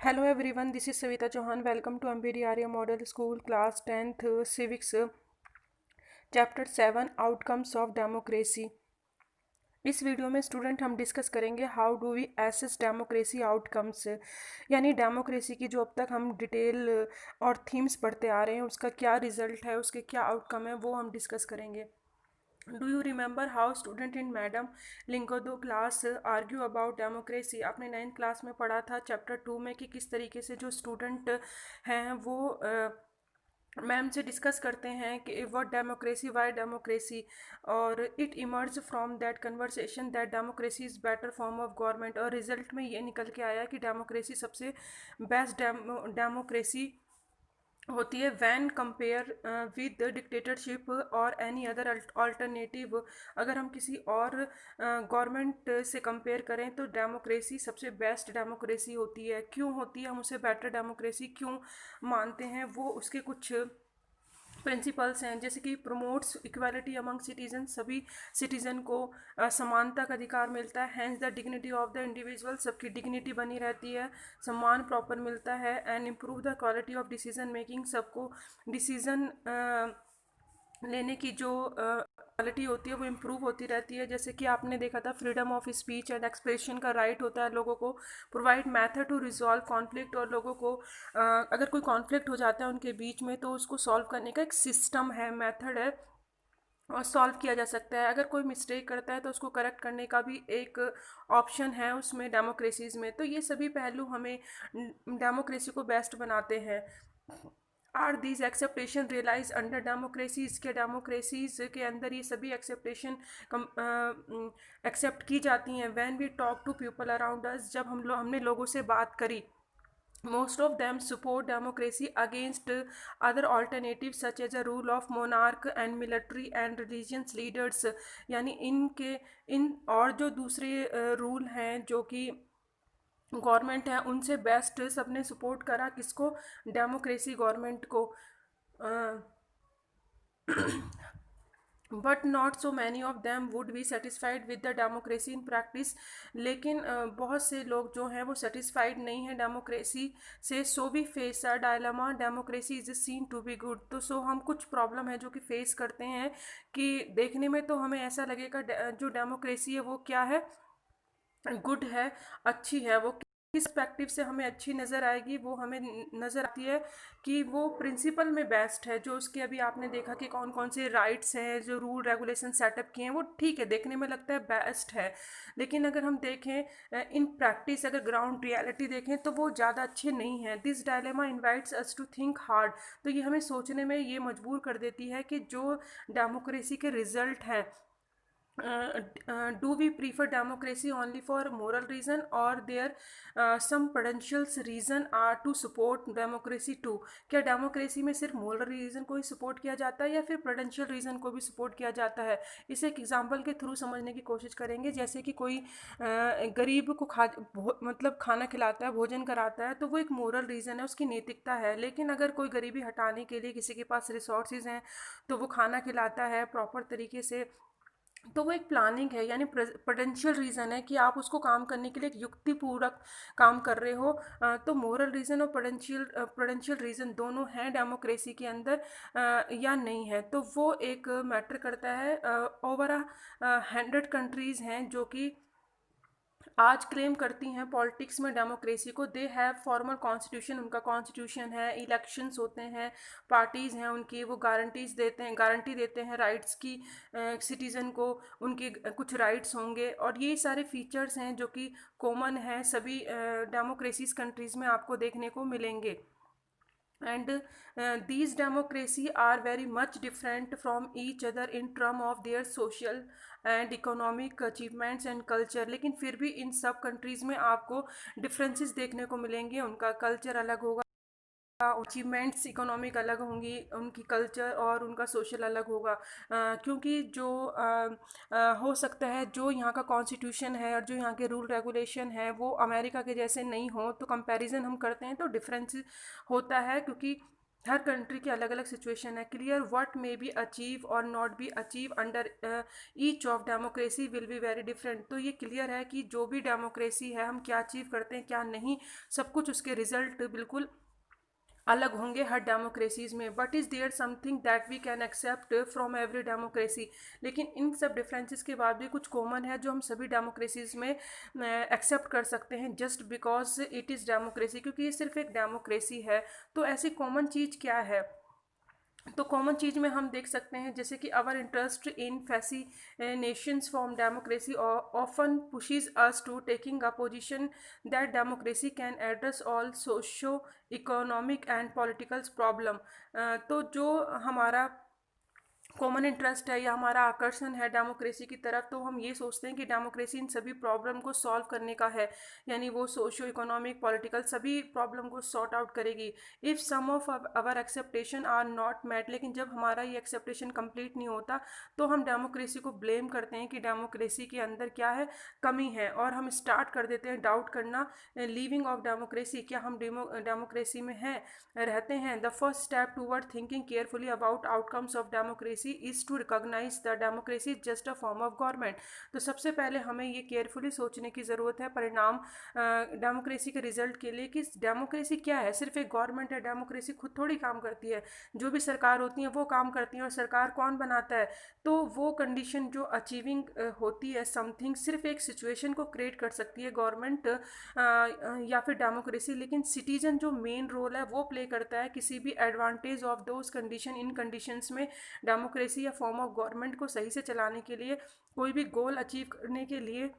Hello everyone, this is Savita Chauhan. Welcome to Ambedi Arya Model School Class 10th Civics Chapter 7 Outcomes of Democracy. इस video में student हम discuss करेंगे how do we assess democracy outcomes, यानी democracy की जो अब तक हम डिटेल और थीम्स पढ़ते आ रहे हैं उसका क्या रिजल्ट है, उसके क्या आउटकम है, वो हम डिस्कस करेंगे. Do you remember how student in madam Lyngdoh class argue about democracy. आपने 9th क्लास में पढ़ा था चैप्टर 2 में कि किस तरीके से जो स्टूडेंट हैं वो मैम से डिस्कस करते हैं कि व्हाट डेमोक्रेसी, वाई डेमोक्रेसी, और it emerge from that conversation that democracy is better form of government. और रिजल्ट में ये निकल के आया कि डेमोक्रेसी सबसे बेस्ट डेमोक्रेसी होती है व्हेन कंपेयर विद डिक्टेटरशिप और एनी अदर अल्टरनेटिव. अगर हम किसी और गवर्नमेंट से कंपेयर करें तो डेमोक्रेसी सबसे बेस्ट डेमोक्रेसी होती है. क्यों होती है, हम उसे बेटर डेमोक्रेसी क्यों मानते हैं, वो उसके कुछ प्रिंसिपल्स हैं. जैसे कि प्रमोट्स इक्वालिटी अमंग सिटीजन, सभी सिटीजन को समानता का अधिकार मिलता है. Enhances the dignity of the individual, सबकी डिग्निटी बनी रहती है, सम्मान प्रॉपर मिलता है. And improve the quality of decision making, सबको डिसीजन लेने की जो क्वालिटी होती है वो इम्प्रूव होती रहती है. जैसे कि आपने देखा था freedom of speech and expression का राइट होता है लोगों को. Provide method to resolve conflict, और लोगों को अगर कोई कॉन्फ्लिक्ट हो जाता है उनके बीच में तो उसको सॉल्व करने का एक सिस्टम है, मेथड है, और सॉल्व किया जा सकता है. अगर कोई मिस्टेक करता है तो उसको करेक्ट करने का भी एक ऑप्शन है उसमें डेमोक्रेसीज में. तो ये सभी पहलू हमें डेमोक्रेसी को बेस्ट बनाते हैं. Are these expectation realise under democracies, के डेमोक्रेसीज के अंदर ये सभी एक्सेप्टेशन एक्सेप्ट की जाती हैं. When we talk to people around us, जब हमने लोगों से बात करी. Most of them support democracy against other alternatives such as a rule of monarch and military and religious leaders. यानी इन और जो दूसरे रूल हैं जो कि गवर्नमेंट है उनसे बेस्ट सबने सपोर्ट करा किसको, डेमोक्रेसी गवर्नमेंट को. But not so many of them would be satisfied with the democracy in practice. लेकिन बहुत से लोग जो हैं वो सेटिस्फाइड नहीं हैं डेमोक्रेसी से. So we face a dilemma, democracy is seen to be good. तो सो हम कुछ प्रॉब्लम है जो कि फेस करते हैं कि देखने में तो हमें ऐसा लगेगा जो डेमोक्रेसी है वो क्या है, गुड है, अच्छी है. वो किस पर्सपेक्टिव से हमें अच्छी नज़र आएगी, वो हमें नज़र आती है कि वो प्रिंसिपल में बेस्ट है. जो उसके अभी आपने देखा कि कौन कौन से राइट्स हैं, जो रूल रेगुलेशन सेटअप किए हैं, वो ठीक है, देखने में लगता है बेस्ट है. लेकिन अगर हम देखें इन प्रैक्टिस, अगर ग्राउंड रियलिटी देखें तो वो ज़्यादा अच्छे नहीं हैं. This dilemma invites us to think hard. तो ये हमें सोचने में ये मजबूर कर देती है कि जो डेमोक्रेसी के रिजल्ट हैं, do we prefer democracy only for moral reason, or there some potential reason are to support democracy too. क्या डेमोक्रेसी में सिर्फ मोरल रीज़न को ही सपोर्ट किया जाता है या फिर पोटेंशियल रीज़न को भी सपोर्ट किया जाता है. इसे एक एग्जांपल के थ्रू समझने की कोशिश करेंगे. जैसे कि कोई गरीब को मतलब खाना खिलाता है, भोजन कराता है, तो वो एक मोरल रीज़न है, उसकी नैतिकता है. लेकिन अगर कोई गरीबी हटाने के लिए किसी के पास रिसोर्सेज हैं तो वो खाना खिलाता है प्रॉपर तरीके से, तो वो एक प्लानिंग है, यानी पोटेंशियल रीज़न है कि आप उसको काम करने के लिए एक युक्तिपूर्वक काम कर रहे हो. तो मोरल रीज़न और पोटेंशियल रीज़न दोनों हैं डेमोक्रेसी के अंदर या नहीं है. तो वो एक मैटर करता है. ओवर 100 कंट्रीज़ हैं जो कि आज क्लेम करती हैं पॉलिटिक्स में डेमोक्रेसी को. दे हैव फॉर्मल कॉन्स्टिट्यूशन, उनका कॉन्स्टिट्यूशन है, इलेक्शंस होते हैं, पार्टीज़ हैं उनकी, वो गारंटी देते हैं राइट्स की. सिटीज़न को उनके कुछ राइट्स होंगे, और ये सारे फीचर्स हैं जो कि कॉमन है सभी डेमोक्रेसीज कंट्रीज़ में आपको देखने को मिलेंगे. And these democracy are very much different from each other in term of their social and economic achievements and culture. लेकिन फिर भी इन सब कंट्रीज़ में आपको डिफरेंसेस देखने को मिलेंगे. उनका कल्चर अलग होगा, अचीवमेंट्स इकोनॉमिक अलग होंगी, उनकी कल्चर और उनका सोशल अलग होगा. क्योंकि जो हो सकता है जो यहाँ का कॉन्स्टिट्यूशन है और जो यहाँ के रूल रेगुलेशन है वो अमेरिका के जैसे नहीं हो, तो कंपैरिजन हम करते हैं तो डिफरेंस होता है. क्योंकि हर कंट्री की अलग अलग सिचुएशन है। Clear what may be achieve और not be achieve under each of democracy will be very different. तो ये क्लियर है कि जो भी डेमोक्रेसी है, हम क्या अचीव करते हैं क्या नहीं, सब कुछ उसके रिजल्ट बिल्कुल अलग होंगे हर डेमोक्रेसीज में। But is there something that we can accept from every democracy. लेकिन इन सब डिफरेंसेस के बाद भी कुछ कॉमन है जो हम सभी डेमोक्रेसीज में एक्सेप्ट कर सकते हैं, just because it is democracy, क्योंकि ये सिर्फ एक डेमोक्रेसी है। तो ऐसी कॉमन चीज़ क्या है? तो कॉमन चीज़ में हम देख सकते हैं जैसे कि our interest in fascinations from democracy often pushes us to taking a position that democracy can address all socio economic and political problem. तो जो हमारा कॉमन इंटरेस्ट है या हमारा आकर्षण है डेमोक्रेसी की तरफ, तो हम ये सोचते हैं कि डेमोक्रेसी इन सभी प्रॉब्लम को सॉल्व करने का है, यानी वो सोशो इकोनॉमिक पॉलिटिकल सभी प्रॉब्लम को सॉर्ट आउट करेगी। If some of our expectation are not met, लेकिन जब हमारा ये एक्सेप्टेशन कंप्लीट नहीं होता तो हम डेमोक्रेसी को ब्लेम करते हैं कि डेमोक्रेसी के अंदर क्या है, कमी है, और हम स्टार्ट कर देते हैं डाउट करना लीविंग ऑफ डेमोक्रेसी, क्या हम डेमोक्रेसी में हैं, रहते हैं। The first step toward thinking carefully about outcomes of democracy is to recognise the democracy is just a form of government. तो सबसे पहले हमें ये केयरफुली सोचने की ज़रूरत है परिणाम डेमोक्रेसी के रिजल्ट के लिए, कि डेमोक्रेसी क्या है, सिर्फ एक गवर्नमेंट है, डेमोक्रेसी खुद थोड़ी काम करती है। जो भी सरकार होती है वो काम करती है, और सरकार कौन बनाता है? तो वो कंडीशन जो अचीविंग होती है समथिंग, सिर्फ एक सिचुएशन को क्रिएट कर सकती है गवर्नमेंट या फिर डेमोक्रेसी, लेकिन सिटीजन जो मेन रोल है वो प्ले करता है किसी भी advantage of those condition, in conditions में डेमोक्रेसी या फॉर्म ऑफ गवर्नमेंट को सही से चलाने के लिए, कोई भी गोल अचीव करने के लिए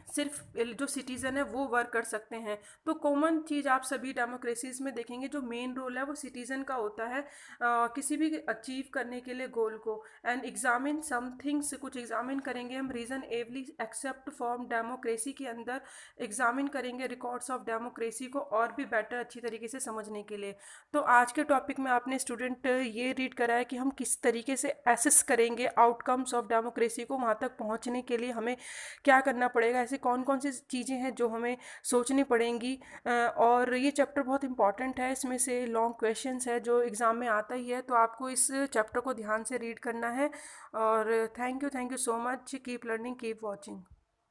सिर्फ जो सिटीज़न है वो वर्क कर सकते हैं। तो कॉमन चीज़ आप सभी डेमोक्रेसीज में देखेंगे, जो मेन रोल है वो सिटीज़न का होता है किसी भी अचीव करने के लिए गोल को। एंड एग्जामिन सम थिंग्स, कुछ एग्जामिन करेंगे हम रीज़न एवली एक्सेप्ट फॉर्म डेमोक्रेसी के अंदर एग्जामिन करेंगे रिकॉर्ड्स ऑफ डेमोक्रेसी को और भी बेटर अच्छी तरीके से समझने के लिए। तो आज के टॉपिक में आपने स्टूडेंट ये रीड करा है कि हम किस तरीके से एसेस करेंगे आउटकम्स ऑफ डेमोक्रेसी को, वहाँ तक पहुँचने के लिए हमें क्या करना पड़ेगा, ऐसे कौन कौन सी चीज़ें हैं जो हमें सोचनी पड़ेंगी। और ये चैप्टर बहुत इंपॉर्टेंट है, इसमें से लॉन्ग क्वेश्चंस है जो एग्ज़ाम में आता ही है, तो आपको इस चैप्टर को ध्यान से रीड करना है। और thank you so much, keep learning keep watching.